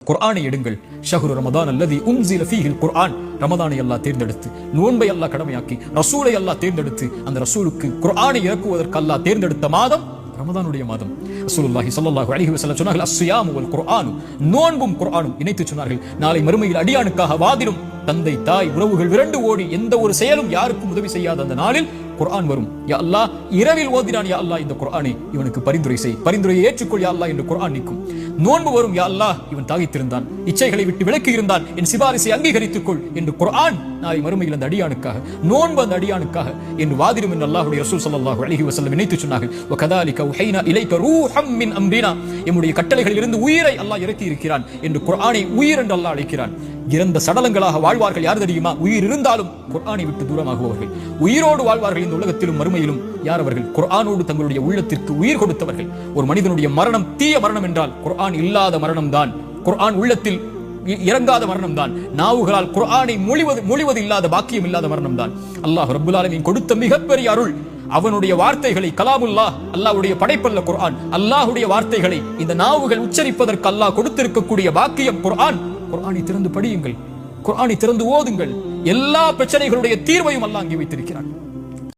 குர்ஆனை எடுங்கள். ஷஹ்ரு ரமதான் அல்லதி உன்ஸில ஃபீஹில் குர்ஆன். ரமதானை அல்லாஹ் தேர்ந்தெடுத்து, நோன்பை அல்லாஹ் கடமையாக்கி, ரசூலை அல்லாஹ் தேர்ந்தெடுத்து, அந்த ரசூலுக்கு குர்ஆனை இறக்குவதற்கு அல்லாஹ் தேர்ந்தெடுத்த மாதம் ரமதானுடைய மாதம். ரசூலுல்லாஹி ஸல்லல்லாஹு அலைஹி வஸல்லம் சொன்னார்கள், அஸ்ஸியாமு வல் குர்ஆனு, நோன்பும் குர்ஆனும் இணைத்து சொன்னார்கள். நாளை மறுமையில் அடியானுக்காக வாதிடும் தந்தை தாய் உறவுகள் விரண்டு ஓடி எந்த ஒரு செயலும் யாருக்கும் உதவி செய்யாத அந்த நாளில் குர்ஆன் வரும். யா அல்லாஹ், இரவில் ஓதினான் யா அல்லாஹ் இந்த குர்ஆனை, இவனுக்கு பரிந்துரை செய், பரிந்துரையை ஏற்றுக்கொள் யா அல்லாஹ் என்று குர்ஆன் நிற்கும். நோன்பு வரும், யா அல்லாஹ் இவன் தாகித்திருந்தான், இச்சைகளை விட்டு விலக்கி இருந்தான், என் சிபாரிசை அங்கீகரித்துக் கொள் என்று குர்ஆன் நாளை மறுமையில் அந்த அடியானுக்காக, நோன்பு அந்த அடியானுக்காக என்று வாதிடும் என்று அல்லாஹ்வுடைய ரசூல் ஸல்லல்லாஹு அலைஹி வஸல்லம் நினைத்து சொன்னார்கள். வகதாலிக உஹைனா இலைக ரூஹம் மின் அம்ரினா, நம்முடைய கட்டளைகளில் இருந்து உயிரை அல்லாஹ் இறக்கி இருக்கிறான் என்று குர்ஆனை உயிர் என்று அல்லாஹ் அழைக்கிறான். இறந்த சடலங்களாக வாழ்வார்கள் யார் தெரியுமா? உயிர் இருந்தாலும் குர்ஆனை விட்டு தூரமாகுபவர்கள். உயிரோடு வாழ்வார்கள் இந்த உலகத்திலும் மறுமையிலும். யார் அவர்கள்? குர்ஆனோடு தங்களுடைய உள்ளத்திற்கு உயிர் கொடுத்தவர்கள். ஒரு மனிதனுடைய மரணம் தீய மரணம் என்றால் குர்ஆன் இல்லாத மரணம் தான், குர்ஆன் உள்ளத்தில் இறங்காத மரணம் தான், நாவுகளால் குர்ஆனை மொழிவது இல்லாத பாக்கியம் இல்லாத மரணம் தான். அல்லாஹ் ரப்பல் ஆலமீன் கொடுத்த மிகப்பெரிய அருள். அவனுடைய வார்த்தைகளை, கலாமுல்லாஹ், அல்லாஹ்வுடைய படைப்பல்ல குர்ஆன், அல்லாஹ்வுடைய வார்த்தைகளை இந்த நாவுகள் உச்சரிப்பதற்கு அல்லாஹ் கொடுத்திருக்கக்கூடிய பாக்கியம் குர்ஆன். குர்ஆனை திறந்து படியுங்கள், குர்ஆனை திறந்து ஓதுங்கள். எல்லா பிரச்சனைகளுடைய தீர்வையும் அல்லாஹ் அங்கே வைத்திருக்கிறான்.